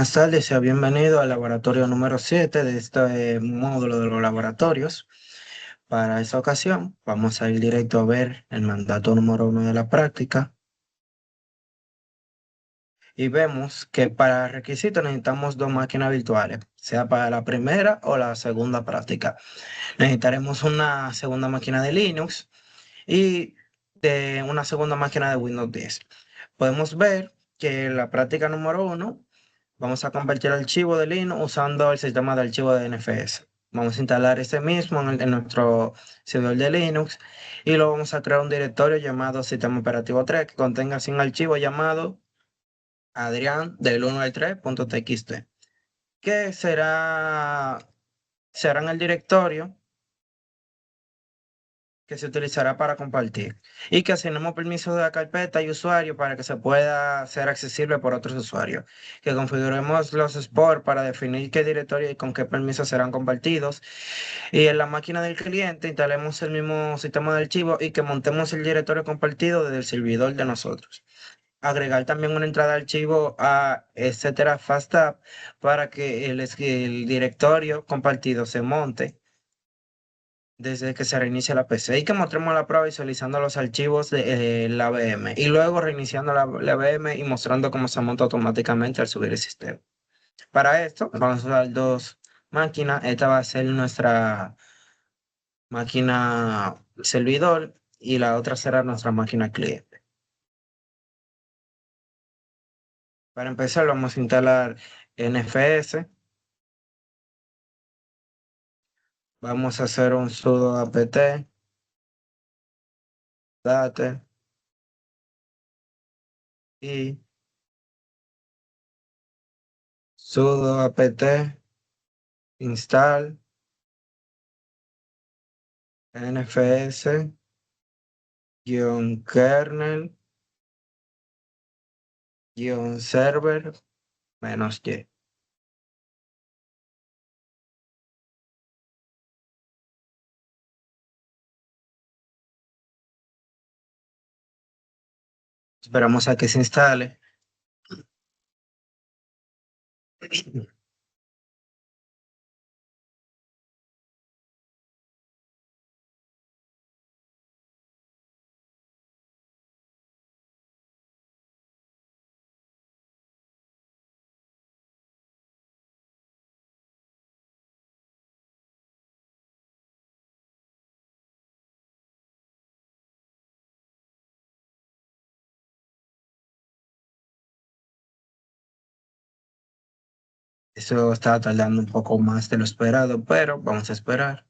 Buenas tardes, sea bienvenido al laboratorio número 7 de este módulo de los laboratorios. Para esta ocasión, vamos a ir directo a ver el mandato número 1 de la práctica y vemos que para requisitos necesitamos dos máquinas virtuales, sea para la primera o la segunda práctica. Necesitaremos una segunda máquina de Linux y de una segunda máquina de Windows 10. Podemos ver que la práctica número 1 vamos a convertir el archivo de Linux usando el sistema de archivo de NFS. Vamos a instalar ese mismo en nuestro servidor de Linux y lo vamos a crear un directorio llamado Sistema Operativo 3 que contenga así un archivo llamado Adrián del 1 al 3.txt, que será en el directorio que se utilizará para compartir y que asignemos permisos de la carpeta y usuario para que se pueda ser accesible por otros usuarios, que configuremos los export para definir qué directorio y con qué permisos serán compartidos y en la máquina del cliente instalemos el mismo sistema de archivos y que montemos el directorio compartido desde el servidor de nosotros. Agregar también una entrada de archivo a etcétera FastApp para que el directorio compartido se monte desde que se reinicia la PC y que mostremos la prueba visualizando los archivos de la VM y luego reiniciando la VM y mostrando cómo se monta automáticamente al subir el sistema. Para esto vamos a usar dos máquinas. Esta va a ser nuestra máquina servidor y la otra será nuestra máquina cliente. Para empezar vamos a instalar NFS. Vamos a hacer un sudo apt date y sudo apt install nfs-kernel server -y. Esperamos a que se instale. Eso está tardando un poco más de lo esperado, pero vamos a esperar.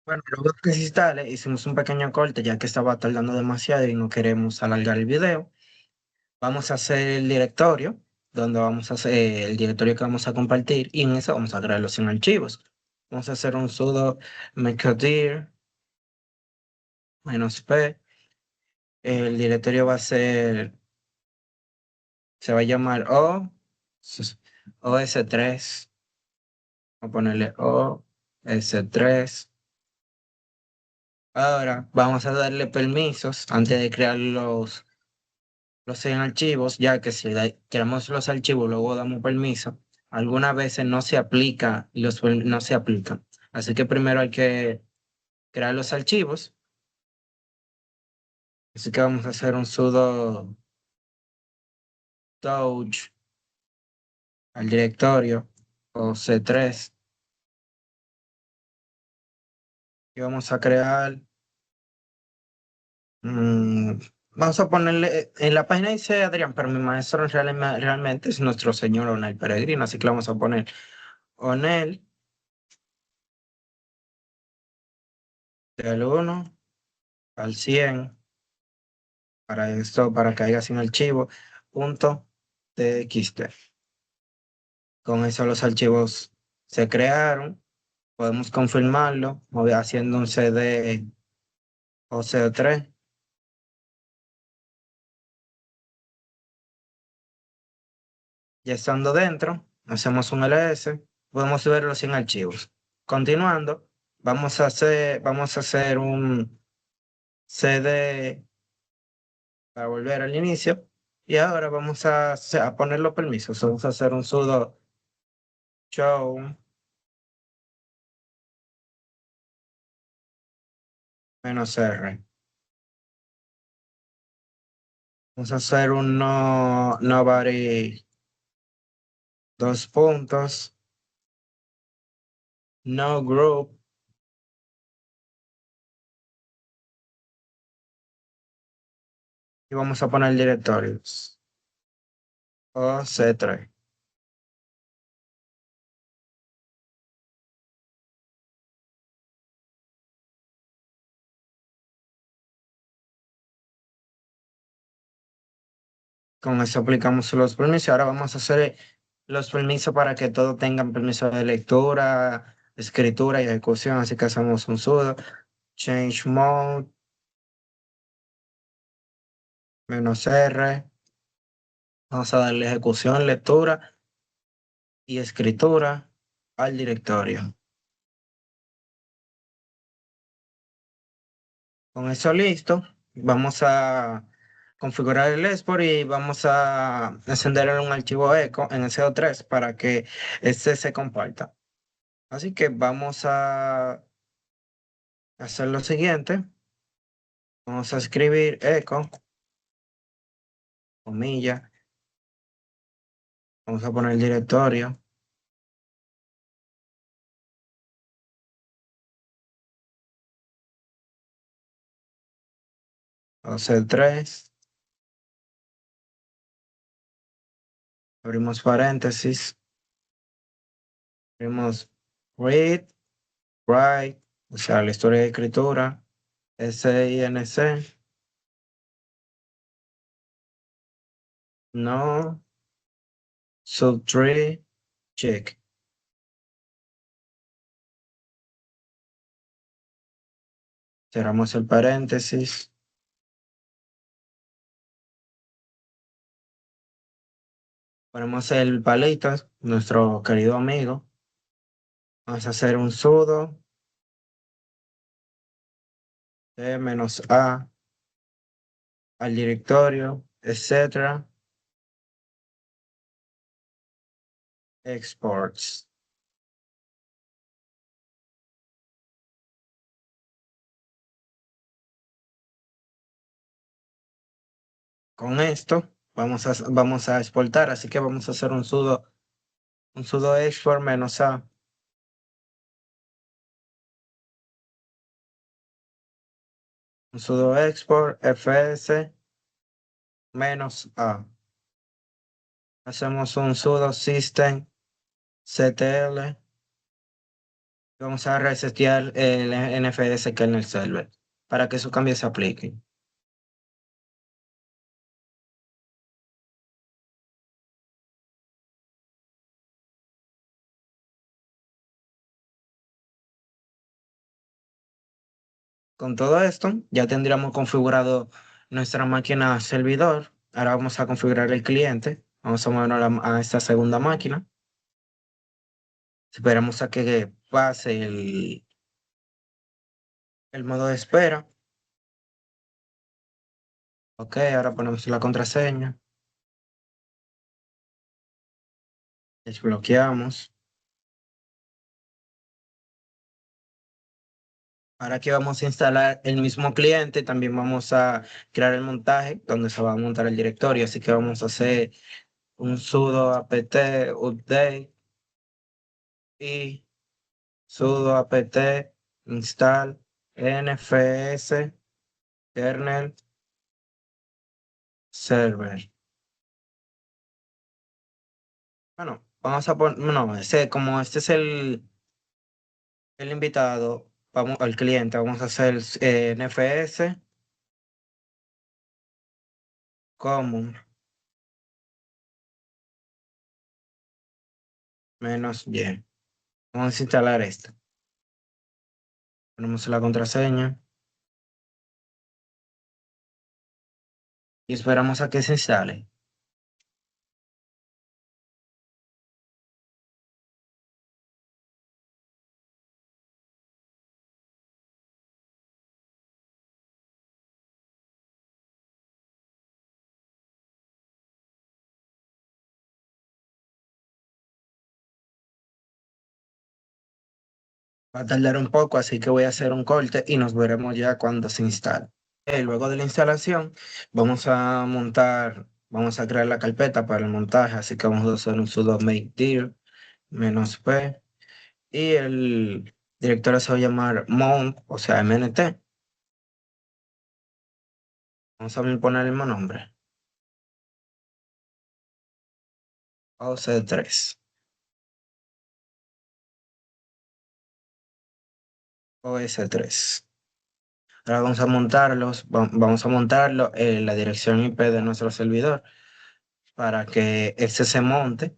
Bueno, luego que se instale, hicimos un pequeño corte ya que estaba tardando demasiado y no queremos alargar el video. Vamos a hacer el directorio, donde vamos a hacer el directorio que vamos a compartir y en eso vamos a crear los 100 archivos. Vamos a hacer un sudo mkdir -p. El directorio va a ser, se va a llamar os3. Vamos a ponerle os3. Ahora vamos a darle permisos antes de crear los 100 archivos, ya que si creamos los archivos, luego damos permiso. Algunas veces no se aplica y no se aplican. Así que primero hay que crear los archivos. Así que vamos a hacer un sudo touch al directorio o C3 y vamos a crear, mm, vamos a ponerle, en la página dice Adrián, pero mi maestro realmente es nuestro señor Onel Peregrino, así que le vamos a poner Onel del 1 al 100 para esto, para que haya sin archivo, punto txt. Con eso los archivos se crearon, podemos confirmarlo haciendo un cd o CO3. Ya estando dentro, hacemos un ls, podemos ver los 100 archivos. Continuando, vamos a hacer un cd para volver al inicio y ahora vamos a poner los permisos. Vamos a hacer un sudo show -r. Vamos a hacer un nobody, dos puntos, no group y vamos a poner directorios o C3. Con eso aplicamos los permisos. Ahora vamos a hacer los permisos para que todos tengan permiso de lectura, escritura y ejecución. Así que hacemos un sudo change mode -r. Vamos a darle ejecución, lectura y escritura al directorio. Con eso listo, vamos a configurar el export y vamos a encender un archivo eco en el CO3 para que este se comparta. Así que vamos a hacer lo siguiente. Vamos a escribir eco, comilla. Vamos a poner el directorio. Vamos a hacer 3. Abrimos paréntesis. Abrimos read, write, o sea, la historia de escritura. SINC. No, sub3, check. Cerramos el paréntesis. Ponemos el palito, nuestro querido amigo. Vamos a hacer un sudo -a al directorio, etcétera, exports. Con esto vamos a exportar, así que vamos a hacer un sudo export -a, un sudo export fs -a. Hacemos un sudo system ctl Vamos a resetear el NFS kernel server para que esos cambios se apliquen. Con todo esto, ya tendríamos configurado nuestra máquina servidor. Ahora vamos a configurar el cliente. Vamos a movernos a esta segunda máquina. Esperamos a que pase el modo de espera. Ok, ahora ponemos la contraseña. Desbloqueamos. Ahora aquí vamos a instalar el mismo cliente. También vamos a crear el montaje donde se va a montar el directorio. Así que vamos a hacer un sudo apt update y sudo apt install nfs kernel server. Bueno, vamos a poner, no, como este es el invitado, vamos al cliente, vamos a hacer nfs common -y. Vamos a instalar esto. Ponemos la contraseña y esperamos a que se instale. Va a tardar un poco, así que voy a hacer un corte y nos veremos ya cuando se instale. Luego de la instalación, vamos a crear la carpeta para el montaje, así que vamos a hacer un sudo make dir -p y el directorio se va a llamar mount, o sea, mnt. Vamos a poner el mismo nombre, OC3, OS3. Ahora vamos a montarlo en la dirección IP de nuestro servidor para que ese se monte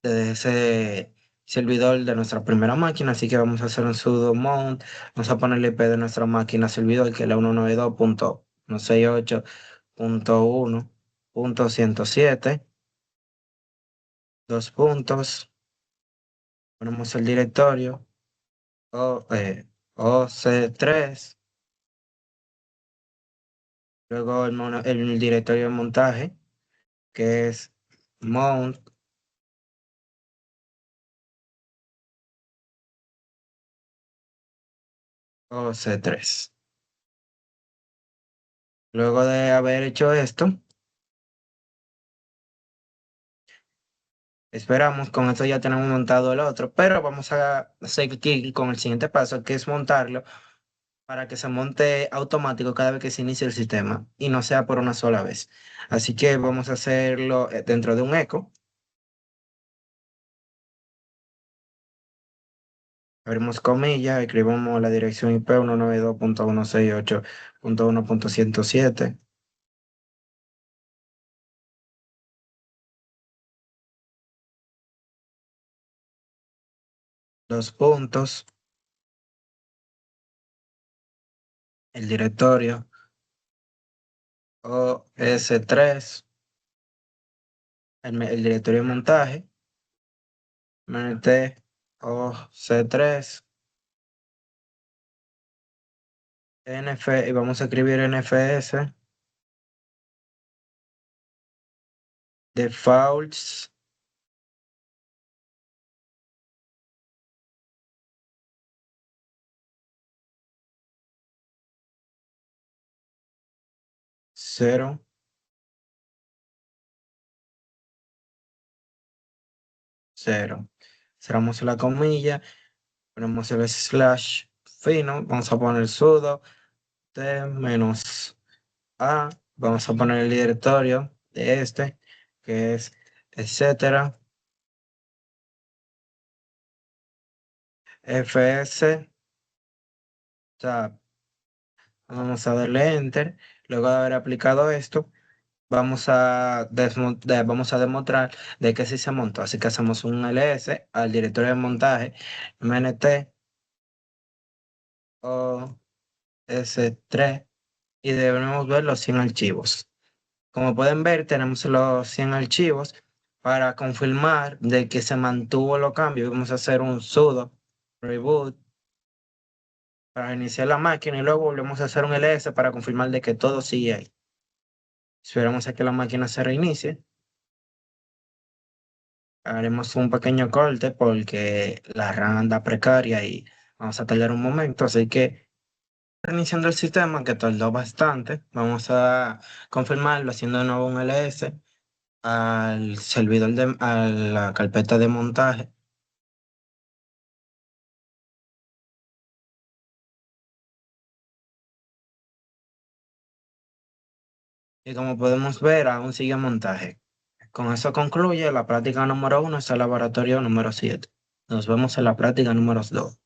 desde ese servidor de nuestra primera máquina. Así que vamos a hacer un sudo mount, vamos a poner el IP de nuestra máquina servidor, que es la 192.168.1.107, dos puntos, ponemos el directorio OC3, luego el directorio de montaje, que es mount OC3. Luego de haber hecho esto, esperamos, con esto ya tenemos montado el otro, pero vamos a seguir con el siguiente paso, que es montarlo para que se monte automático cada vez que se inicie el sistema y no sea por una sola vez. Así que vamos a hacerlo dentro de un eco. Abrimos comillas, escribimos la dirección IP 192.168.1.107, dos puntos, el directorio OS3, el directorio de montaje, MNT OC3, y vamos a escribir NFS, defaults, 0, 0. Cerramos la comilla, ponemos el slash fino, vamos a poner sudo t menos a, vamos a poner el directorio de este, que es etcétera, fs, o sea, vamos a darle enter. Luego de haber aplicado esto, vamos a demostrar de que sí se montó. Así que hacemos un ls al directorio de montaje, mnt o s3, y debemos ver los 100 archivos. Como pueden ver, tenemos los 100 archivos. Para confirmar de que se mantuvo los cambios, vamos a hacer un sudo reboot para iniciar la máquina y luego volvemos a hacer un ls para confirmar de que todo sigue ahí. Esperamos a que la máquina se reinicie. Haremos un pequeño corte porque la RAM anda precaria y vamos a tardar un momento, así que reiniciando el sistema que tardó bastante, vamos a confirmarlo haciendo de nuevo un ls al servidor a la carpeta de montaje. Y como podemos ver, aún sigue en montaje. Con eso concluye la práctica número 1 hasta el laboratorio número 7. Nos vemos en la práctica número 2.